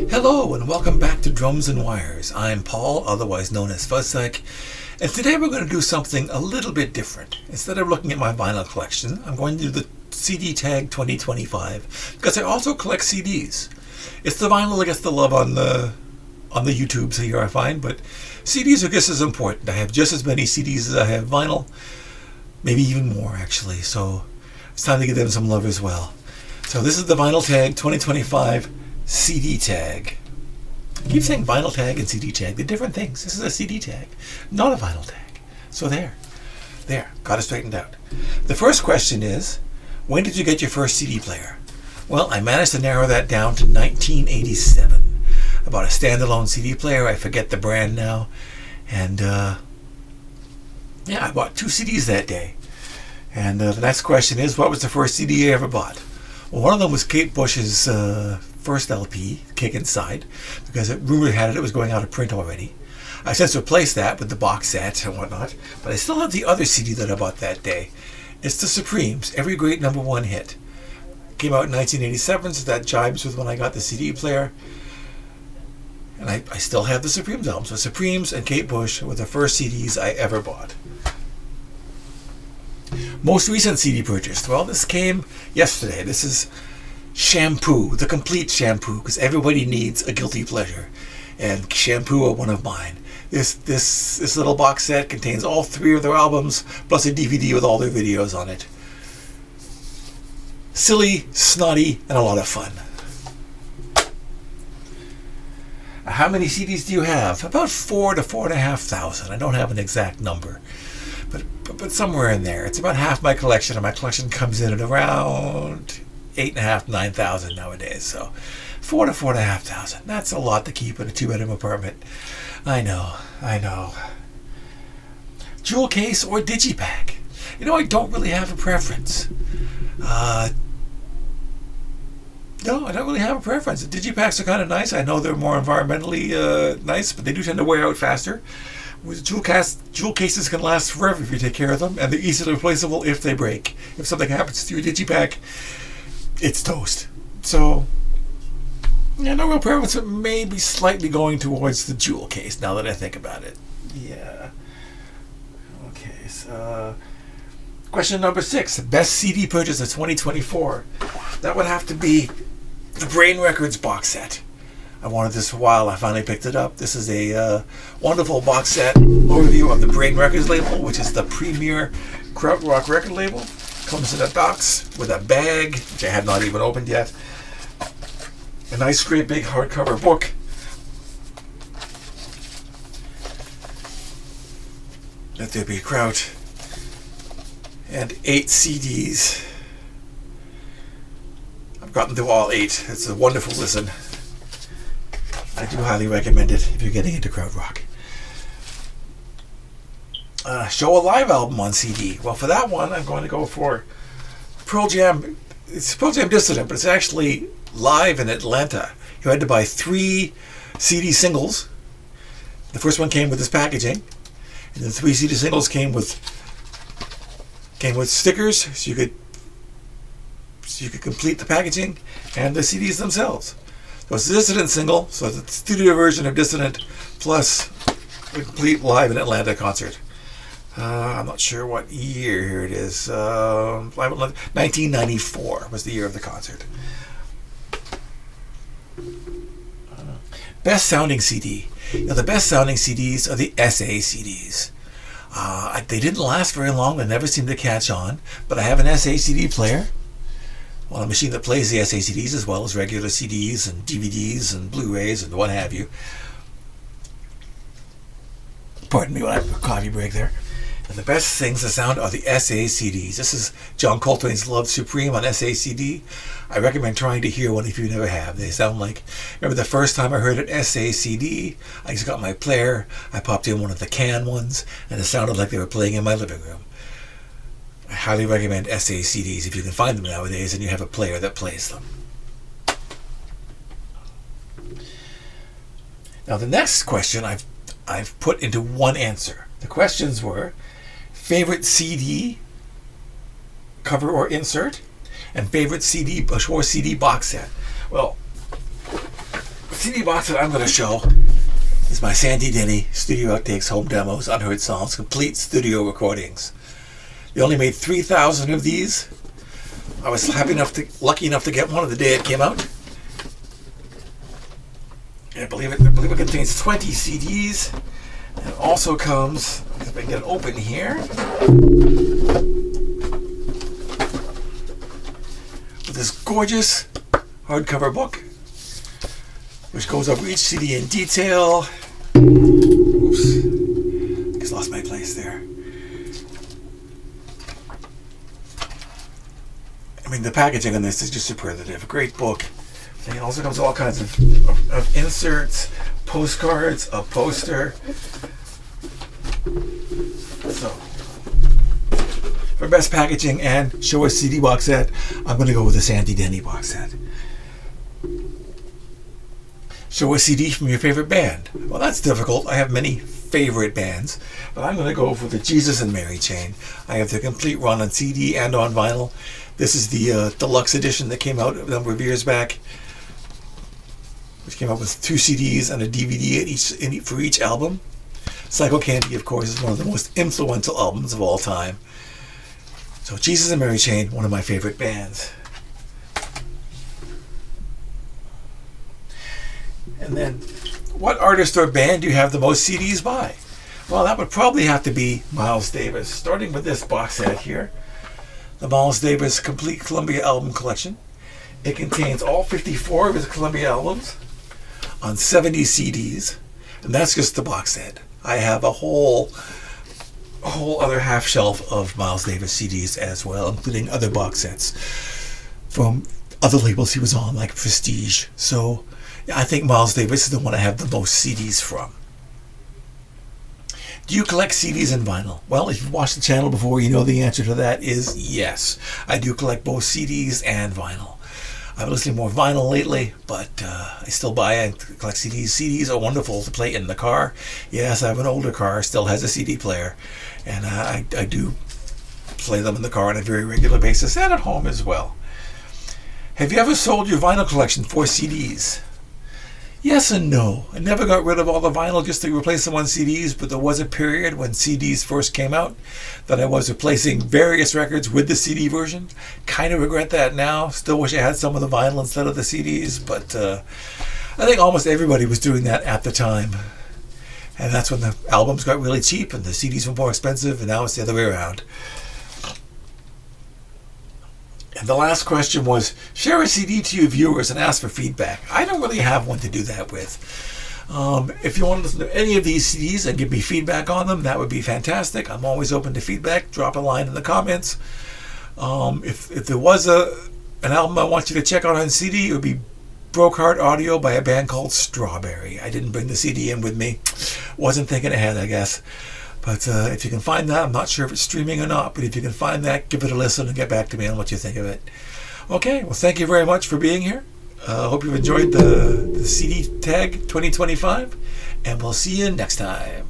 Hello and welcome back to Drums and Wires. I'm Paul, otherwise known as Fuzztech, and today we're going to do something a little bit different. Instead of looking at my vinyl collection, I'm going to do the CD Tag 2025 because I also collect CDs. It's the vinyl that gets the love on the YouTubes here, I find, but CDs are just as important. I have just as many CDs as I have vinyl, maybe even more actually, so it's time to give them some love as well. So this is the Vinyl Tag 2025 CD Tag. I keep saying vinyl tag and CD tag. They're different things. This is a CD tag, not a vinyl tag. So there, got it straightened out. The first question is, when did you get your first CD player? Well, I managed to narrow that down to 1987. I bought a standalone CD player. I forget the brand now. And I bought 2 CDs that day. And the next question is, what was the first CD you ever bought? Well, one of them was Kate Bush's first LP, Kick Inside, because rumor had it was going out of print already. I since replaced that with the box set and whatnot, but I still have the other CD that I bought that day. It's the Supremes, Every Great #1 Hit. Came out in 1987, so that jibes with when I got the CD player. And I still have the Supremes albums. So Supremes and Kate Bush were the first CDs I ever bought. Most recent CD purchase. Well, this came yesterday. This is Shampoo, the complete Shampoo, because everybody needs a guilty pleasure, and Shampoo are one of mine. This little box set contains all 3 of their albums, plus a DVD with all their videos on it. Silly, snotty, and a lot of fun. How many CDs do you have? About 4,000 to 4,500. I don't have an exact number, but somewhere in there. It's about half my collection, and my collection comes in at around 8,500, 9,000 nowadays. So 4,000 to 4,500. That's a lot to keep in a 2-bedroom apartment. I know. Jewel case or digipack? I don't really have a preference. No, I don't really have a preference. The digipacks are kind of nice. I know they're more environmentally nice, but they do tend to wear out faster. Jewel cases can last forever if you take care of them, and they're easily replaceable if they break. If something happens to your digipack, it's toast. So, no real preference, but maybe slightly going towards the jewel case now that I think about it. Yeah. Okay, so question number 6, best CD purchase of 2024. That would have to be the Brain Records box set. I wanted this for a while. I finally picked it up. This is a wonderful box set overview of the Brain Records label, which is the premier krautrock record label. Comes in a box with a bag, which I have not even opened yet. A nice, great big hardcover book. Let There Be Kraut. And 8 CDs. I've gotten through all 8. It's a wonderful listen. I do highly recommend it if you're getting into krautrock. Show a live album on CD. Well, for that one, I'm going to go for Pearl Jam. It's Pearl Jam Dissident, but it's actually live in Atlanta. You had to buy 3 CD singles. The first one came with this packaging, and the 3 CD singles came with stickers, so you could complete the packaging and the CDs themselves. So it's a Dissident single, so it's a studio version of Dissident plus a complete live in Atlanta concert. I'm not sure what year here it is. 1994 was the year of the concert. Best sounding CD. The best sounding CDs are the SA CDs. They didn't last very long. They never seemed to catch on. But I have an SA CD player. Well, a machine that plays the SA CDs as well as regular CDs and DVDs and Blu-rays and what have you. Pardon me when I have a coffee break there. And the best things to sound are the SA CDs. This is John Coltrane's Love Supreme on SA CD. I recommend trying to hear one if you never have. They sound like, remember the first time I heard an SA CD, I just got my player, I popped in one of the can ones, and it sounded like they were playing in my living room. I highly recommend SA CDs if you can find them nowadays and you have a player that plays them. Now the next question I've put into one answer. The questions were favorite CD cover or insert and favorite CD or CD box set. Well, CD box that I'm going to show is my Sandy Denny Studio Outtakes Home Demos Unheard Songs Complete Studio Recordings. They only made 3,000 of these. I was lucky enough to get one of the day it came out. And I believe it contains 20 CDs. And it also comes, if I can get it open here, with this gorgeous hardcover book, which goes over each CD in detail. Oops, I just lost my place there. I mean, the packaging on this is just superlative. A great book. And it also comes with all kinds of inserts, postcards, a poster. So, for best packaging and show a CD box set, I'm going to go with the Sandy Denny box set. Show a CD from your favorite band. Well, that's difficult. I have many favorite bands, but I'm going to go for the Jesus and Mary Chain. I have the complete run on CD and on vinyl. This is the deluxe edition that came out a number of years back, which came out with 2 CDs and a DVD for each album. Psycho Candy, of course, is one of the most influential albums of all time. So Jesus and Mary Chain, one of my favorite bands. And then, what artist or band do you have the most CDs by? Well, that would probably have to be Miles Davis, starting with this box set here. The Miles Davis Complete Columbia Album Collection. It contains all 54 of his Columbia albums on 70 CDs, and that's just the box set. I have a whole other half shelf of Miles Davis CDs as well, including other box sets from other labels he was on, like Prestige. So I think Miles Davis is the one I have the most CDs from. Do you collect CDs and vinyl? Well, if you've watched the channel before, you know the answer to that is yes. I do collect both CDs and vinyl. I've been listening more vinyl lately, but I still buy and collect CDs. CDs are wonderful to play in the car. Yes, I have an older car, still has a CD player, and I do play them in the car on a very regular basis and at home as well. Have you ever sold your vinyl collection for CDs? Yes and no. I never got rid of all the vinyl just to replace them on CDs, but there was a period when CDs first came out that I was replacing various records with the CD version. Kind of regret that now. Still wish I had some of the vinyl instead of the CDs, but I think almost everybody was doing that at the time. And that's when the albums got really cheap and the CDs were more expensive, and now it's the other way around. And the last question was, share a CD to your viewers and ask for feedback. I don't really have one to do that with. If you want to listen to any of these CDs and give me feedback on them, that would be fantastic. I'm always open to feedback. Drop a line in the comments. If there was an album I want you to check out on CD, it would be Broke Heart Audio by a band called Strawberry. I didn't bring the CD in with me. Wasn't thinking ahead, I guess. But if you can find that, I'm not sure if it's streaming or not, but if you can find that, give it a listen and get back to me on what you think of it. Okay, well, thank you very much for being here. I hope you've enjoyed the CD Tag 2025, and we'll see you next time.